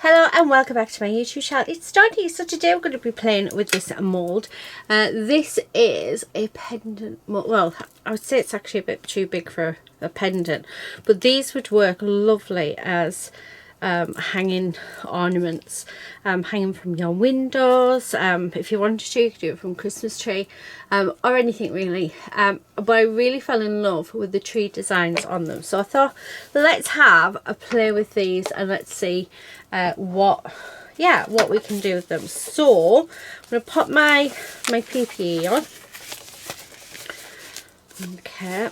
Hello and welcome back to my YouTube channel. It's Dorothy. So today we're going to be playing with this mould. This is a pendant mould. Well, I would say it's actually a bit too big for a pendant, but these would work lovely as hanging ornaments, hanging from your windows. If you wanted to, you could do it from Christmas tree, or anything really. But I really fell in love with the tree designs on them, so I thought let's have a play with these and let's see what we can do with them. So I'm going to put my PPE on. Okay.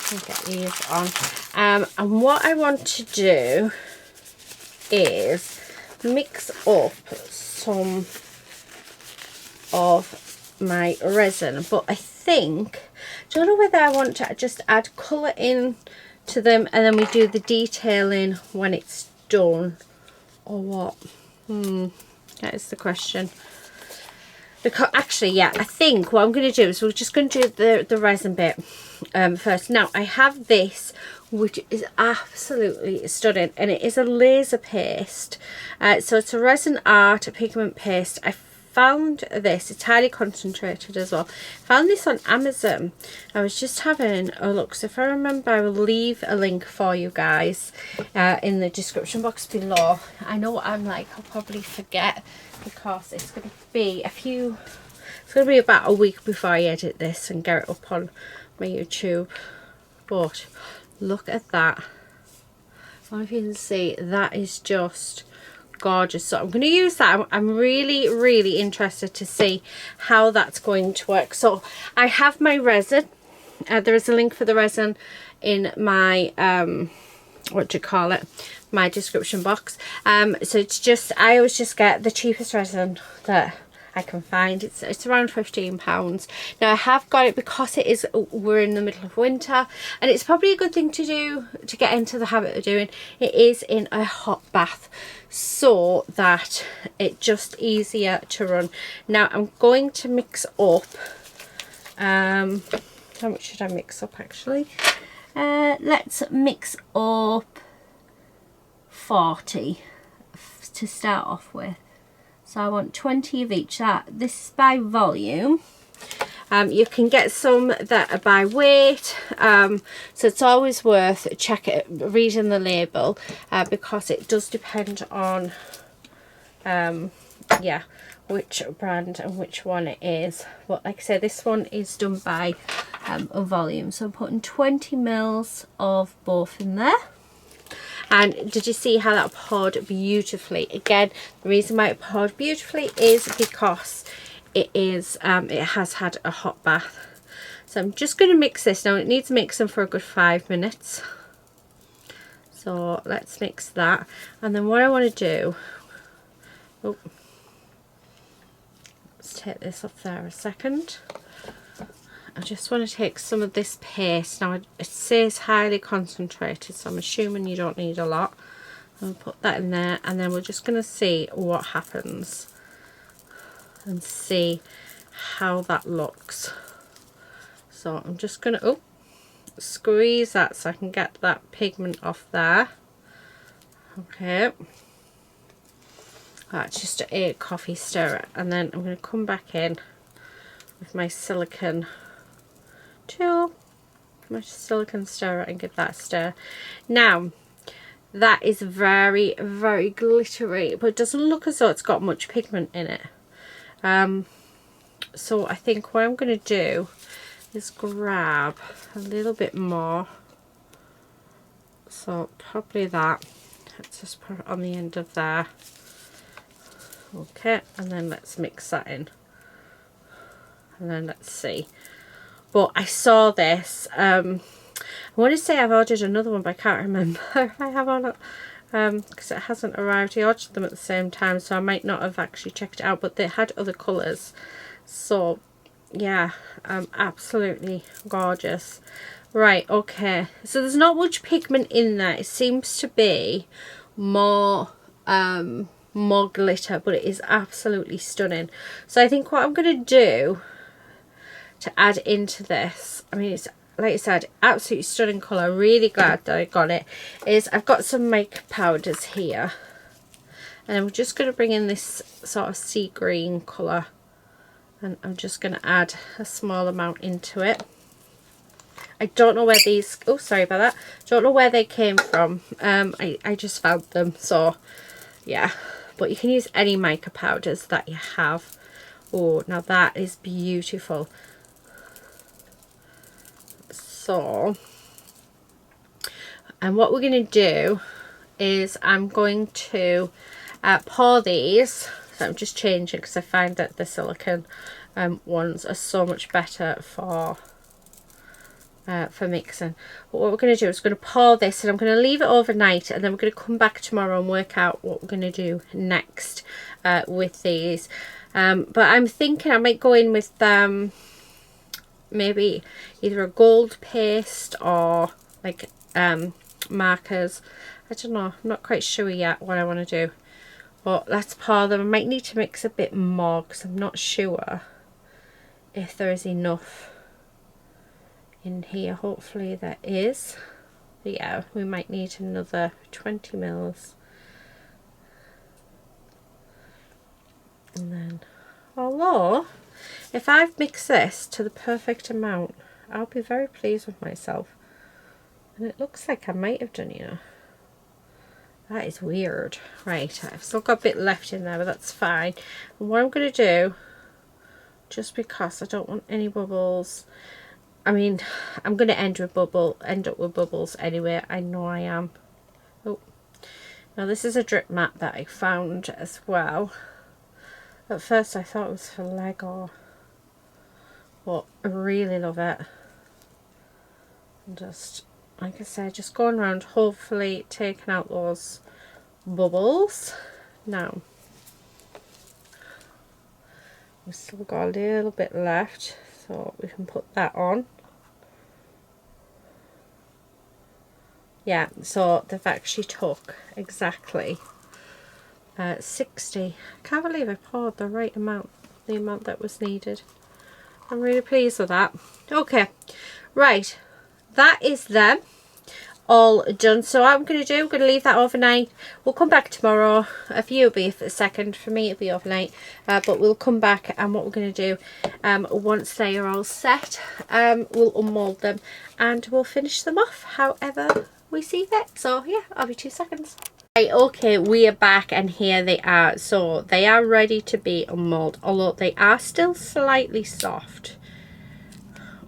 Get these on, and what I want to do is mix up some of my resin, but I don't know whether I want to just add colour in to them and then we do the detailing when it's done, or what. That is the question. Because actually, yeah, I think what I'm going to do is we're just going to do the resin bit first. Now I have this, which is absolutely stunning, and it is a laser paste. So it's a resin art pigment paste. I found this, it's highly concentrated as well. Found this on Amazon. I was just having a look, so if I remember I will leave a link for you guys in the description box below. I know what I'm like, I'll probably forget because it's going to be about a week before I edit this and get it up on my YouTube. But look at that. I don't know if you can see, that is just gorgeous. So I'm going to use that. I'm really interested to see how that's going to work. So I have my resin. There is a link for the resin in my my description box. So it's just, I always just get the cheapest resin that I can find. It's around £15. Now I have got it because we're in the middle of winter, and it's probably a good thing to do to get into the habit of doing. It is in a hot bath so that it's just easier to run. Now I'm going to mix up, how much should I mix up actually? Let's mix up 40 to start off with. So I want 20 of each. This is by volume. You can get some that are by weight, so it's always worth reading the label, because it does depend on which brand and which one it is. But like I said, this one is done by a volume, so I'm putting 20 mils of both in there. And did you see how that poured beautifully? Again, the reason why it poured beautifully is because it has had a hot bath. So I'm just going to mix this. Now it needs mixing for a good 5 minutes. So let's mix that. And then what I want to do, let's take this off there a second. I just want to take some of this paste. Now it says highly concentrated, so I'm assuming you don't need a lot. I'll put that in there, and then we're just going to see what happens and see how that looks. So I'm just going to squeeze that so I can get that pigment off there. Okay, that's just a coffee stirrer, and then I'm going to come back in with my silicone tool, my silicone stirrer, and give that a stir. Now that is very glittery, but it doesn't look as though it's got much pigment in it. So I think what I'm going to do is grab a little bit more, so probably that. Let's just put it on the end of there. Okay, and then let's mix that in, and then let's see. But I saw this, I want to say I've ordered another one, but I can't remember if I have or not, because it hasn't arrived. I ordered them at the same time, so I might not have actually checked it out, but they had other colours. So yeah, absolutely gorgeous. Right, okay, so there's not much pigment in there. It seems to be more glitter, but it is absolutely stunning. So I think what I'm going to do to add into this, I mean, it's like I said, absolutely stunning colour. Really glad that I got it. Is I've got some makeup powders here, and I'm just going to bring in this sort of sea green colour, and I'm just going to add a small amount into it. I don't know where these, oh sorry about that, don't know where they came from. I just found them, so yeah. But you can use any mica powders that you have. Oh, now that is beautiful. So, and what we're going to do is I'm going to pour these. So I'm just changing because I find that the silicone ones are so much better for mixing. But what we're going to do is we're going to pour this, and I'm going to leave it overnight, and then we're going to come back tomorrow and work out what we're going to do next with these. But I'm thinking I might go in with maybe either a gold paste or like markers. I don't know, I'm not quite sure yet what I want to do, but let's pour them. I might need to mix a bit more because I'm not sure if there is enough in here. Hopefully there is, but yeah, we might need another 20 mils. And then, although if I've mixed this to the perfect amount, I'll be very pleased with myself. And it looks like I might have done, you know. That is weird. Right, I've still got a bit left in there, but that's fine. And what I'm going to do, just because I don't want any bubbles, I mean, I'm going to end up with bubbles anyway. I know I am. Oh, now this is a drip mat that I found as well. At first I thought it was for Lego, but I really love it. And just, like I said, just going around, hopefully taking out those bubbles. Now, we've still got a little bit left, so we can put that on. Yeah, so they've actually took exactly 60. I can't believe I poured the right amount, the amount that was needed. I'm really pleased with that. Okay, right, that is them all done. So what I'm going to do, I'm going to leave that overnight. We'll come back tomorrow. For you it'll be a second, for me it'll be overnight, but we'll come back, and what we're going to do once they are all set, we'll unmold them and we'll finish them off however we see fit. So yeah, I'll be 2 seconds. Right, okay, we are back, and here they are. So they are ready to be unmolded, although they are still slightly soft,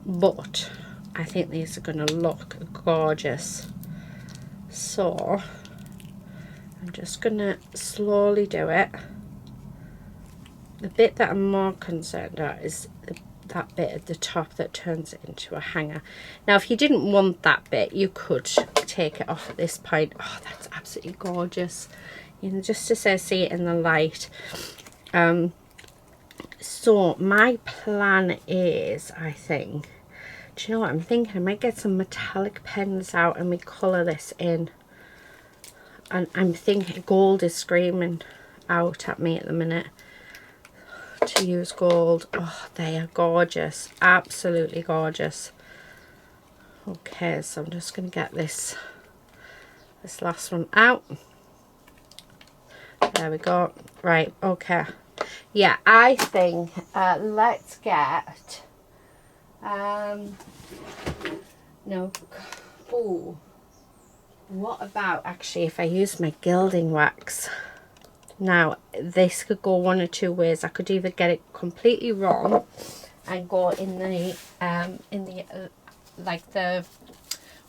but I think these are going to look gorgeous. So I'm just going to slowly do it. The bit that I'm more concerned about is that bit at the top that turns it into a hanger. Now if you didn't want that bit, you could take it off at this point. Oh, that's absolutely gorgeous, you know, just to see it in the light. So my plan is, I think, do you know what I'm thinking? I might get some metallic pens out and we colour this in. And I'm thinking gold is screaming out at me at the minute to use gold. Oh, they are gorgeous, absolutely gorgeous. Okay, so I'm just going to get this last one out. There we go. Right, okay. Yeah, I think let's get no. Oh, what about actually if I use my gilding wax? Now this could go one or two ways. I could either get it completely wrong and go in the like the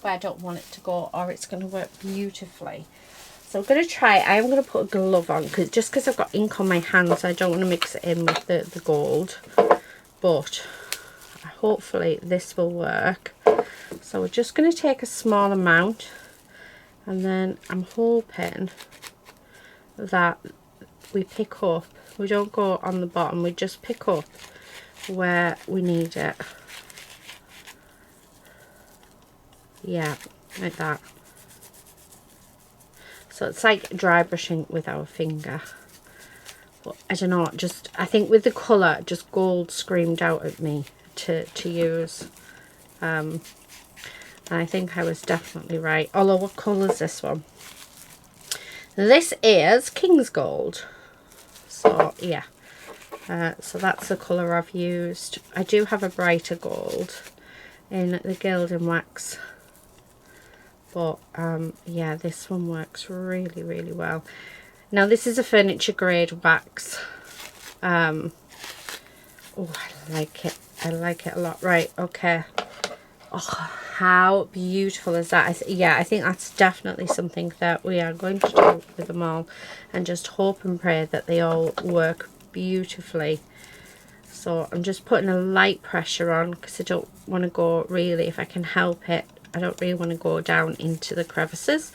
where I don't want it to go, or it's going to work beautifully. So I'm going to try. I am going to put a glove on because I've got ink on my hands. I don't want to mix it in with the gold, but hopefully this will work. So we're just going to take a small amount, and then I'm hoping that we pick up, we don't go on the bottom, we just pick up where we need it. Yeah, like that. So it's like dry brushing with our finger. But I don't know, just I think with the colour, just gold screamed out at me to use. And I think I was definitely right. Although, what colour is this one? This is King's Gold. So, yeah. So that's the colour I've used. I do have a brighter gold in the Gilding Wax. But, yeah, this one works really, really well. Now, this is a furniture grade wax. Oh, I like it. I like it a lot. Right, okay. Oh, how beautiful is that? Yeah, I think that's definitely something that we are going to do with them all, and just hope and pray that they all work beautifully. So I'm just putting a light pressure on because I don't want to go, really, if I can help it, I don't really want to go down into the crevices.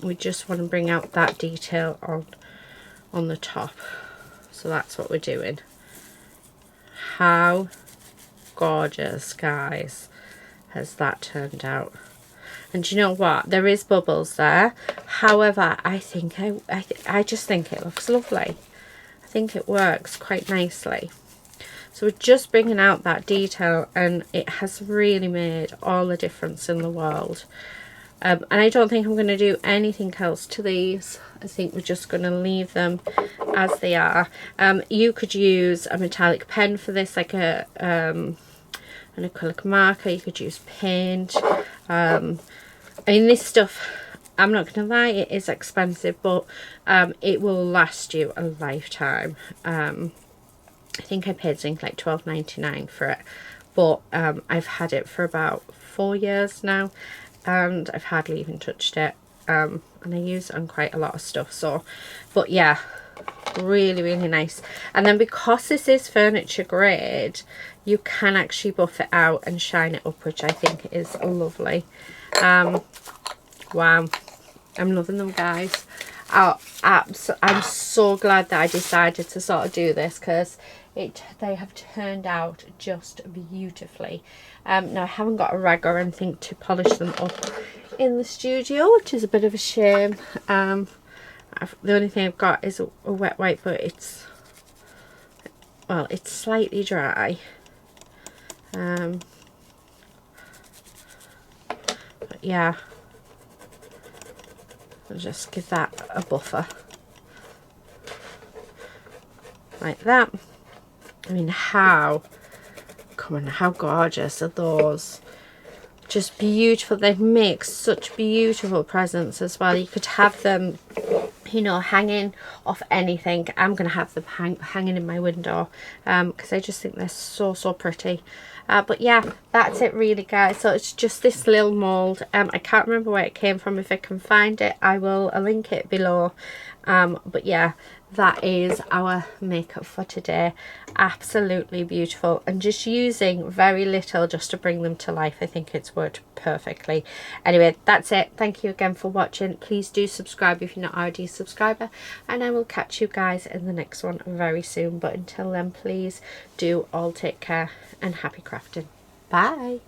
We just want to bring out that detail on the top. So that's what we're doing. How gorgeous, guys, has that turned out? And you know what, there is bubbles there, however I think I just think it looks lovely. I think it works quite nicely. So we're just bringing out that detail, and it has really made all the difference in the world. And I don't think I'm going to do anything else to these. I think we're just going to leave them as they are. You could use a metallic pen for this, like an acrylic marker. You could use paint. I mean, this stuff, I'm not going to lie, it is expensive, but it will last you a lifetime. I think I paid something like $12.99 for it, but I've had it for about 4 years now, and I've hardly even touched it, and I use it on quite a lot of stuff. So, but yeah, really, really nice. And then because this is furniture grade, you can actually buff it out and shine it up, which I think is lovely. Wow, I'm loving them, guys. I'm so glad that I decided to sort of do this, because they have turned out just beautifully. Now I haven't got a rag or anything to polish them up in the studio, which is a bit of a shame. The only thing I've got is a wet wipe, but it's, well, it's slightly dry. But yeah, I'll just give that a buffer like that. I mean, how gorgeous are those? Just beautiful. They make such beautiful presents as well. You could have them, you know, hanging off anything. I'm going to have them hanging in my window, because I just think they're so pretty. But yeah, that's it really, guys. So it's just this little mould. I can't remember where it came from. If I can find it, I will link it below. But yeah, that is our makeup for today. Absolutely beautiful, and just using very little just to bring them to life. I think it's worked perfectly. Anyway, that's it. Thank you again for watching. Please do subscribe if you're not already a subscriber, and I will catch you guys in the next one very soon. But until then, please do all take care and happy crafting. Bye.